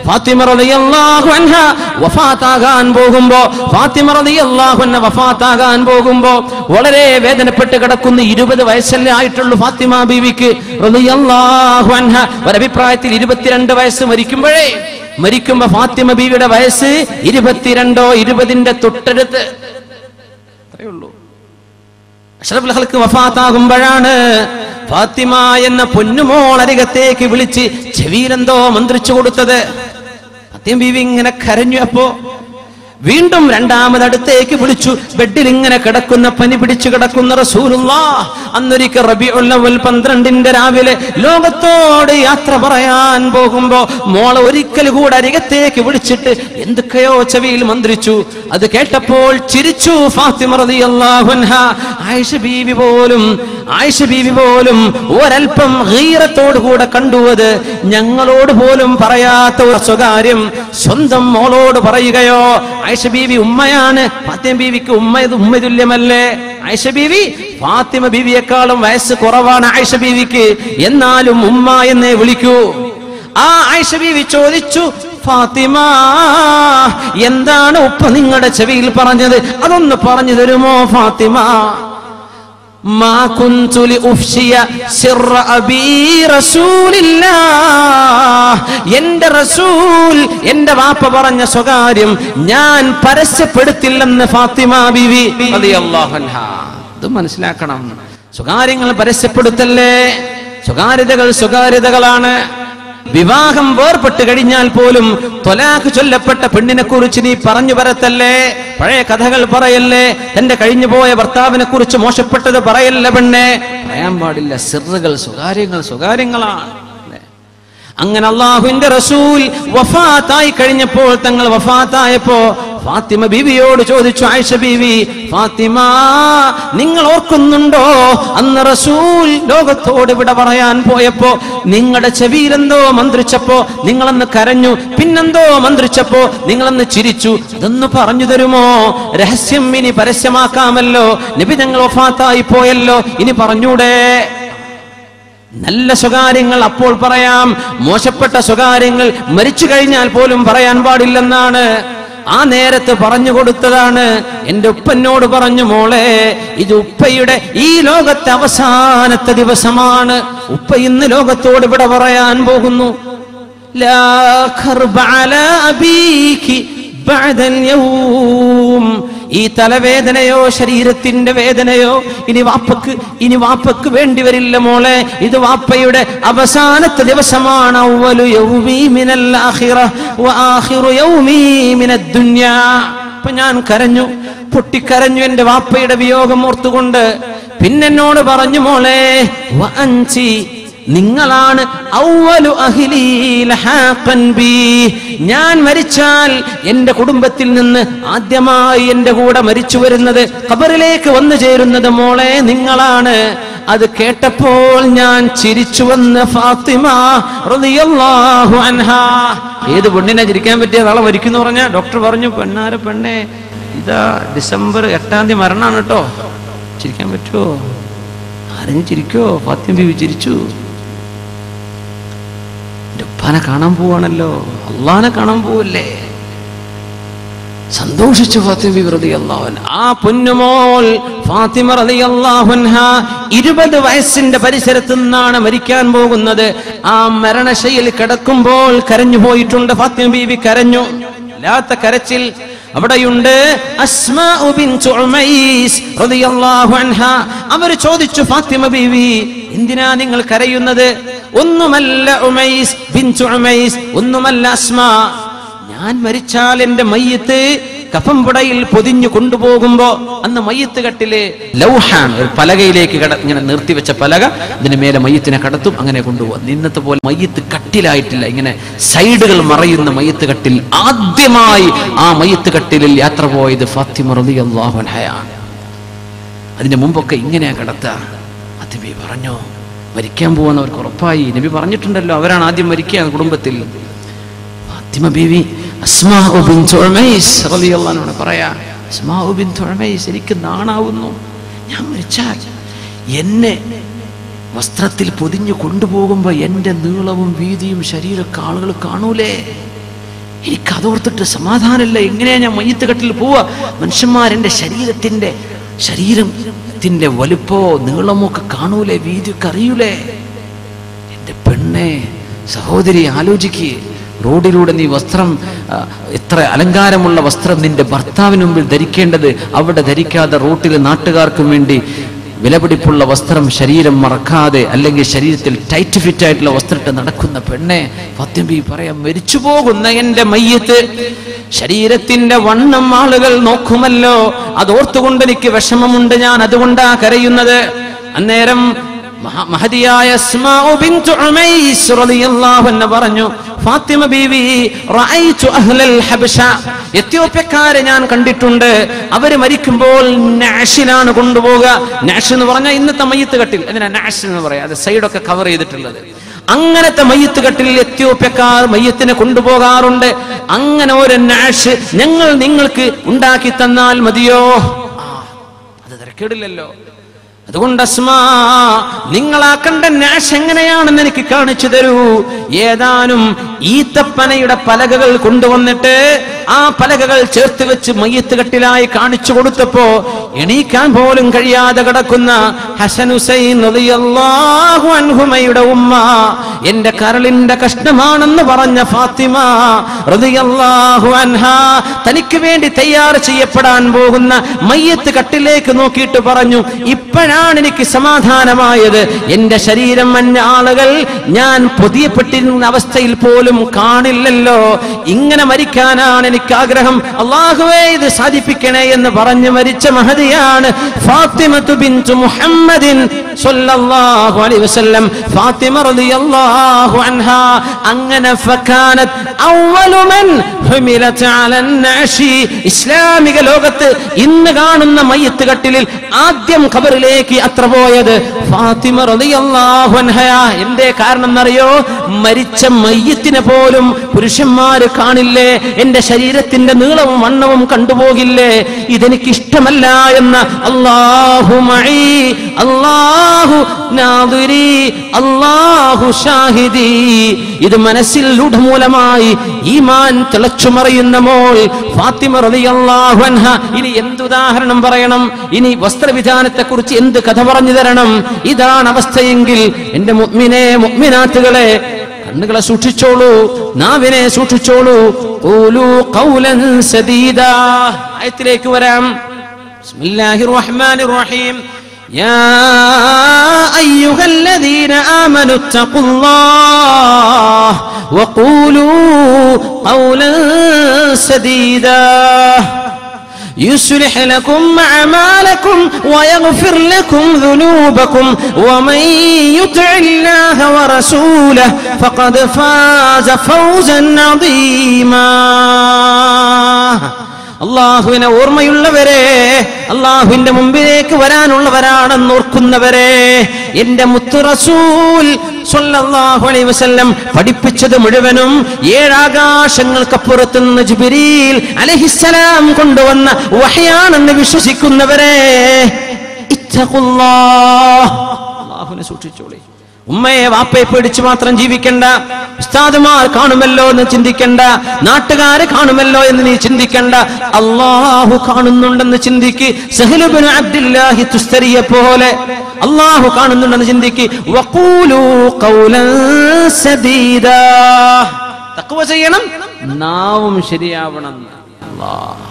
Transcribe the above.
ഫാത്തിമ റളിയല്ലാഹു അൻഹ വഫാത്താകാൻ പോകുമ്പോ വളരെ വേദനപ്പെട്ട് കിടക്കുന്ന 20 വയസ്സല്ലേ ആയിട്ടുള്ളൂ ഫാത്തിമ ബീവിക്ക് റളിയല്ലാഹു അൻഹ. ഒരഭിപ്രായത്തിൽ 22 വയസ്സ് മരിക്കുമ്പോ ഫാത്തിമ ബീവിയുടെ വയസ്സ് 22 20ന്റെ തൊട്ടടുത്ത് അത്രയേ ഉള്ളൂ. അഷ്റഫുൽ ഖൽഖ് വഫാത്താകുമ്പോഴാണ് ഫാത്തിമ എന്ന പൊന്നുമോൾ അരികത്തേക്ക് വിളിച്ച് ചെവിയിലെന്തോ മന്ത്രിച്ചു കൊടുത്തത്. ഫാത്തിമ ബീവി ഇങ്ങനെ കരഞ്ഞു. അപ്പോ വീണ്ടും രണ്ടാമതടുത്തേക്ക് വിളിച്ചു. ബെഡിൽ ഇങ്ങനെ കിടക്കുന്ന, പനി പിടിച്ചു കിടക്കുന്ന റസൂലുള്ളാഹ് അന്നൊരിക്കൽ റബീഉൽ അവ്വൽ 12 രാവിലെ ലോകത്തോട് യാത്ര പറയാൻ പോകുമ്പോ മോളെ ഒരിക്കൽ കൂടെ അരികത്തേക്ക് വിളിച്ചിട്ട് എന്തൊക്കെയോ ചെവിയിൽ മന്ത്രിച്ചു. അത് കേട്ടപ്പോൾ ചിരിച്ചു ഫാത്തിമ റളിയല്ലാഹു അൻഹ. ആയിഷ ബീവി പോലും ഒരൽപ്പം ഗീറത്തോട് കൂടെ കണ്ടുവത്. ഞങ്ങളോട് പോലും പറയാത്ത ഒരു സ്വകാര്യം സ്വന്തം മോളോട് പറയുകയോ. ആയിഷ ബീവി ഉമ്മയാണ്, ഫാത്തിമ ബീവിക്ക് ഉമ്മ തുല്യമല്ലേ? ആയിഷ ബീവി ഫാത്തിമ ബീവിയെക്കാളും വയസ്സ് കുറവാണ് ആയിഷ ബീവിക്ക്, എന്നാലും ഉമ്മ എന്നേ വിളിക്കൂ. ആ ആയിഷ ബീവി ചോദിച്ചു, ഫാത്തിമ എന്താണ് ഉപ്പ നിങ്ങളുടെ ചെവിയിൽ പറഞ്ഞത്? അതൊന്ന് പറഞ്ഞു തരുമോ ഫാത്തിമ? മാ കുന്തു ലിഉഫ്ശിയ സിർറ അബീ റസൂലില്ലാഹ്. എന്റെ റസൂൽ, എന്റെ വാപ്പ പറഞ്ഞ സ്വകാര്യം ഞാൻ പരസ്യപ്പെടുത്തില്ലെന്ന് ഫാത്തിമ ബീവി റളിയല്ലാഹു അൻഹ. ഇത് മനസ്സിലാക്കണം. സ്വകാര്യങ്ങൾ പരസ്യപ്പെടുത്തല്ലേ. സ്വകാര്യതകളാണ്. വിവാഹം വേർപെട്ട് കഴിഞ്ഞാൽ പോലും ത്വലാഖ് ചൊല്ലപ്പെട്ട പെണ്ണിനെ കുറിച്ച് നീ പറഞ്ഞു വരത്തല്ലേ, പഴയ കഥകൾ പറയല്ലേ, തന്റെ കഴിഞ്ഞുപോയ ഭർത്താവിനെ കുറിച്ച് മോശപ്പെട്ടത് പറയല്ല പെണ്ണെ, പറയാൻ പാടില്ല. സിർറുകൾ, സ്വകാര്യങ്ങളാണ്. അങ്ങനെ അല്ലാഹുവിന്റെ റസൂൽ വഫാത്തായി കഴിഞ്ഞപ്പോൾ, തങ്ങൾ വഫാത്തായപ്പോ ഫാത്തിമ ബീവിയോട് ചോദിച്ചു ആയിഷ ബീവി, ഫാത്തിമ നിങ്ങൾ ഓർക്കുന്നുണ്ടോ അന്ന് റസൂൽ ലോകത്തോട് വിട പറയാൻ പോയപ്പോ നിങ്ങളുടെ ചെവിയിലെന്തോ മന്ത്രിച്ചപ്പോ നിങ്ങളന്ന് കരഞ്ഞു, പിന്നെന്തോ മന്ത്രിച്ചപ്പോ നിങ്ങളന്ന് ചിരിച്ചു, അതൊന്ന് പറഞ്ഞു തരുമോ? രഹസ്യം ഇനി പരസ്യമാക്കാമല്ലോ, നബി തങ്ങൾ വഫാത്തായി പോയല്ലോ, ഇനി പറഞ്ഞൂടെ? നല്ല സ്വകാര്യങ്ങൾ അപ്പോൾ പറയാം, മോശപ്പെട്ട സ്വകാര്യങ്ങൾ മരിച്ചു കഴിഞ്ഞാൽ പോലും പറയാൻ പാടില്ലെന്നാണ്. ആ നേരത്ത് പറഞ്ഞു കൊടുത്തതാണ്. എന്റെ ഉപ്പനോട് പറഞ്ഞു, മോളെ ഇത് ഉപ്പയുടെ ഈ ലോകത്തെ അവസാനത്തെ ദിവസമാണ്. ഉപ്പ ഇന്ന് ലോകത്തോട് വിട പറയാൻ പോകുന്നു. ലാ ഖർബ അലാ അബീകി ബഅദൽ യൗം. ഈ തലവേദനയോ ശരീരത്തിന്റെ വേദനയോ ഇനി വാപ്പക്ക് വേണ്ടി വരില്ല മോളെ. ഇത് വാപ്പയുടെ അവസാനത്തെ ദിവസമാണ്. അവ്വലു യൗമി മിനൽ ആഖിറ വ ആഖിറു യൗമി മിനദ് ദുനിയാ. അപ്പൊ ഞാൻ കരഞ്ഞു, പൊട്ടിക്കരഞ്ഞു എന്റെ വാപ്പയുടെ വിയോഗം ഓർത്തുകൊണ്ട്. പിന്നെന്നോട് പറഞ്ഞു, മോളെ വ അൻസി, നിങ്ങളാണ് അവ്വലു അഹ്ലി ലഹാഖൻ ബി. ഞാൻ മരിച്ചാൽ എന്റെ കുടുംബത്തിൽ നിന്ന് ആദ്യമായി എന്റെ കൂടെ മരിച്ചു വരുന്നത്, ഖബറിലേക്ക് വന്നു ചേരുന്നത് മോളെ നിങ്ങളാണ്. അത് കേട്ടപ്പോൾ ഞാൻ ചിരിച്ചുവെന്ന് ഫാത്തിമ റളിയല്ലാഹു അൻഹാ. ഏത് പെണ്ണിനെ ചിരിക്കാൻ പറ്റിയ നാളെ മരിക്കുന്നു പറഞ്ഞ ഡോക്ടർ പറഞ്ഞു, പെണ്ണെ ഇതാ ഡിസംബർ 8 മരണമാണ് കേട്ടോ, ചിരിക്കാൻ പറ്റുമോ? ആരെങ്കിലും ചിരിക്കോ? ഫാത്തിമ ബീവി ചിരിച്ചു. ഉപ്പാനെ കാണാൻ പോവാണല്ലോ, അള്ളാനെ കാണാൻ പോവല്ലേ, സന്തോഷിച്ചു ഫാത്തിമ ബീവി റളിയല്ലാഹു അൻഹ. ആ പൊന്നുമോൾ ഫാത്തിമ റളിയല്ലാഹു അൻഹ 20 വയസ്സിന്റെ പരിസരത്ത് നിന്നാണ് മരിക്കാൻ പോകുന്നത്. ആ മരണശയ്യയിൽ കിടക്കുമ്പോൾ കരഞ്ഞു പോയിട്ടുണ്ട് ഫാത്തിമ ബീവി. കരഞ്ഞു, ലാത്ത കരച്ചിൽ അവിടെയുണ്ട്. അസ്മാ ബിൻതു ഉമൈസ് റളിയല്ലാഹു അൻഹ അവർ ചോദിച്ചു, ഫാത്തിമ ബീവി എന്തിനാ നിങ്ങൾ കരയുന്നത്? ഒന്നുമല്ല ഉമൈസ് ബിൻതു ഉമൈസ്, ഒന്നുമല്ല അസ്മാ, ഞാൻ മരിച്ചാൽ എന്റെ മയ്യത്ത് കഫംപുടയിൽ പൊതിഞ്ഞു കൊണ്ടുപോകുമ്പോ അന്ന് മയ്യത്ത് കട്ടില് ലൗഹാൻ, ഒരു പലകയിലേക്ക് ഇങ്ങനെ നിർത്തിവെച്ച പലക, ഇതിന് മേലെ മയ്യത്തിനെ കടത്തും, അങ്ങനെ കൊണ്ടുപോകും. ഇന്നത്തെ പോലെ മയ്യത്ത് കട്ടിലായിട്ടില്ല, ഇങ്ങനെ സൈഡുകൾ മറയുന്ന മയ്യത്ത് കട്ടിൽ. ആദ്യമായി ആ മയ്യത്ത് കട്ടിലിൽ യാത്ര പോയത് ഫാത്തിമ റളിയല്ലാഹു അൻഹയാണ്. അതിന്റെ മുമ്പൊക്കെ ഇങ്ങനെയാ കിടത്തുക. നബി പറഞ്ഞു മരിക്കാൻ പോകുന്നവർക്ക് ഉറപ്പായി, നബി പറഞ്ഞിട്ടുണ്ടല്ലോ, അവരാണ് ആദ്യം മരിക്കുക കുടുംബത്തിൽ. ഫാത്തിമ ബീവി അസ്മാ ബിൻതു ഉമൈസ് റളിയല്ലാഹു അൻഹ പറയാ, അസ്മാ ബിൻതു ഉമൈസ് എനിക്ക് നാണാവുന്നു, ഞാൻ മരിച്ചാൽ എന്നെ വസ്ത്രത്തിൽ പൊതിഞ്ഞു കൊണ്ടുപോകുമ്പോ എന്റെ നീളവും വീതിയും ശരീരമൊക്കെ ആളുകൾ കാണൂലേ, എനിക്കതോർത്തിട്ട് സമാധാനമില്ല. എങ്ങനെയാ ഞാൻ മയ്യത്ത് കട്ടിൽ പോവാ? മനുഷ്യന്മാരെന്റെ ശരീരത്തിന്റെ വലുപ്പോ നീളമോ ഒക്കെ കാണൂലേ, വീതിയൊക്കെ അറിയൂലേ? എന്റെ പെണ്ണെ, സഹോദരി, ആലോചിക്ക്. റോഡിലൂടെ നീ വസ്ത്രം, എത്ര അലങ്കാരമുള്ള വസ്ത്രം നിന്റെ ഭർത്താവിന് മുമ്പിൽ ധരിക്കേണ്ടത് അവിടെ ധരിക്കാതെ റോട്ടിലെ നാട്ടുകാർക്കും വേണ്ടി വിലപിടിപ്പുള്ള വസ്ത്രം ശരീരം മറക്കാതെ, അല്ലെങ്കിൽ ശരീരത്തിൽ ടൈറ്റ് ഫിറ്റ് ആയിട്ടുള്ള വസ്ത്രമിട്ട് നടക്കുന്ന പെണ്ണെ, ഫാത്തിമ ബീവി പറയാം, മരിച്ചു പോകുന്ന എന്റെ മയ്യത്ത് ശരീരത്തിന്റെ വണ്ണം ആളുകൾ നോക്കുമല്ലോ, അതോർത്തുകൊണ്ട് എനിക്ക് വിഷമമുണ്ട്, ഞാൻ അതുകൊണ്ടാ കരയുന്നത്. അന്നേരം മഹദിയായ അസ്മാഉ ബിൻതു ഉമൈസ് റളിയല്ലാഹു അൻഹ പറഞ്ഞു, ഫാത്തിമ ബീവി, റഅയ്തു അഹ്ലൽ ഹബശ, എത്യോപ്യക്കാരെ ഞാൻ കണ്ടിട്ടുണ്ട്. അവര് മരിക്കുമ്പോൾ നഅഷിലാണ് കൊണ്ടുപോകുക. നഅഷ് എന്ന് പറഞ്ഞാൽ ഇന്നത്തെ മയ്യത്ത് കട്ടിൽ, അതിനാ നഅഷ് എന്ന് പറയാം, അത് സൈഡൊക്കെ കവർ ചെയ്തിട്ടുള്ളത്. അങ്ങനത്തെ മയ്യത്ത് കട്ടിൽ എത്യോപ്യക്കാർ മയ്യത്തിനെ കൊണ്ടുപോകാറുണ്ട്. അങ്ങനെ ഒരു നഅഷ് ഞങ്ങൾ നിങ്ങൾക്ക് ഉണ്ടാക്കി തന്നാൽ മതിയോ? അത് തിരക്കേടില്ലല്ലോ. അതുകൊണ്ട് അസ്മാ, നിങ്ങളാക്കണ്ട നാഷ് എങ്ങനെയാണെന്ന് എനിക്ക് കാണിച്ചു തരൂ. ഏതാനും ഈത്തപ്പനയുടെ പലകകൾ കൊണ്ടുവന്നിട്ട് ആ പലകകൾ ചേർത്ത് വെച്ച് മയ്യത്ത് കട്ടിലായി കാണിച്ചു കൊടുത്തപ്പോ എണീക്കാൻ പോലും കഴിയാതെ കിടക്കുന്ന ഹസൻ ഹുസൈൻ റളിയല്ലാഹു അൻഹുമയുടെ ഉമ്മ, എന്റെ കരളിന്റെ കഷ്ണമാണെന്ന് പറഞ്ഞ ഫാത്തിമ റളിയല്ലാഹു അൻഹാ, തനിക്ക് വേണ്ടി തയ്യാർ ചെയ്യപ്പെടാൻ പോകുന്ന മയ്യത്ത് കട്ടിലേക്ക് നോക്കിയിട്ട് പറഞ്ഞു, ഇപ്പോഴാണ് എനിക്ക് സമാധാനമായത്. എന്റെ ശരീരം മഞ്ഞ ആളുകൾ ഞാൻ പൊതിയപ്പെട്ടിരുന്ന അവസ്ഥയിൽ പോലും കാണില്ലല്ലോ. ഇങ്ങനെ മരിക്കാനാണ് എനിക്ക് ആഗ്രഹം. അല്ലാഹുവേ, ഇത് സാധിപ്പിക്കണേ എന്ന് പറഞ്ഞു മരിച്ച മഹദിയാണ് ഫാത്തിമത്തു ബിൻതു മുഹമ്മദിൻ സ്വല്ലല്ലാഹു അലൈഹി വസല്ലം, ഫാത്തിമ റളിയല്ലാഹു അൻഹാ. അങ്ങനെ ഫകാനത് അവ്വലു മൻ ഹുമിലത് അലൻ നഅശി, ഇസ്ലാമിക ലോകത്ത് ഇന്ന് കാണുന്ന മയ്യത്ത് കട്ടിലിൽ ആദ്യം ഖബറിലേക്ക് അത്ര പോയത് ഫാത്തിമ റളിയല്ലാഹു അൻഹയാ. എന്തേ കാരണം എന്നറിയോ? മരിച്ച മയ്യത്തിനെ പോലും പുരുഷന്മാര് കാണില്ലേ, എന്റെ ശരീരത്തിന്റെ നീളവും വണ്ണവും കണ്ടുപോകില്ലേ, ഇതെനിക്ക് ഇഷ്ടമല്ല എന്ന അല്ലാഹു മഈ, അല്ലാഹു നാദിരി, അല്ലാഹു ഷാഹിദി, ഇത് മനസ്സിൽ രൂഢമൂലമായി ഈമാൻ തിളച്ചുമറിയുന്ന മോൾ ഫാത്തിമ റളിയല്ലാഹു അൻഹ. ഇനി എന്തുദാഹരണം പറയണം? ഇനി വസ്ത്രവിധാനത്തെ കുറിച്ച് എന്ത് കഥ പറഞ്ഞു തരണം? ഇതാണ് അവസ്ഥയെങ്കിൽ എന്റെ മുഅ്മിനേ, മുഅ്മിനാത്തുകളെ, കണ്ണുകളെ സൂക്ഷിച്ചോളൂ, നാവിനെ സൂക്ഷിച്ചോളൂ. ഖൂലൂ ഖൗലൻ സദീദാ. ആയത്തിലേക്ക് വരാം. ബിസ്മില്ലാഹിർ റഹ്മാനിർ റഹീം. യാ അയ്യുഹല്ലദീന ആമനു തഖുല്ലാഹ വഖൂലൂ ഖൗലൻ സദീദാ يصلح لكم أعمالكم ويغفر لكم ذنوبكم ومن يطع الله ورسوله فقد فاز فوزا عظيما. അള്ളാഹുവിനെ ഓർമ്മയുള്ളവരെ, അള്ളാഹുവിന്റെ മുമ്പിലേക്ക് വരാനുള്ളവരാണെന്ന് ഓർക്കുന്നവരെ, എന്റെ മുത്തു റസൂൽ സ്വല്ലല്ലാഹു അലൈഹി വസല്ലം പഠിപ്പിച്ചത് മുഴുവനും ഏഴാകാശങ്ങൾക്കപ്പുറത്ത് നിന്ന് ജിബ്രീൽ അലൈഹിസ്സലാം കൊണ്ടുവന്ന വഹയാണെന്ന് വിശ്വസിക്കുന്നവരെ, ഇത്തഖുല്ലാഹ്, അള്ളാഹുവിനെ സൂക്ഷിച്ചോളി. ഉമ്മയെ വാപ്പയെ പേടിച്ച് മാത്രം ജീവിക്കണ്ട. ഉസ്താദുമാർ കാണുമല്ലോ എന്ന് ചിന്തിക്കണ്ട, നാട്ടുകാരെ കാണുമല്ലോ എന്ന് നീ ചിന്തിക്കണ്ട. അള്ളാഹു കാണുന്നുണ്ടെന്ന് ചിന്തിക്ക്. സഹ്ലു ഇബ്നു അബ്ദുല്ലാഹി തുസ്തരിയെ പോലെ അള്ളാഹു കാണുന്നുണ്ടെന്ന് ചിന്തിക്ക്. വഖൂലൂ ഖൗലൻ സദീദാ, തഖ്വ ചെയ്യണം, നാവും ശരിയാവണം. അല്ലാഹ്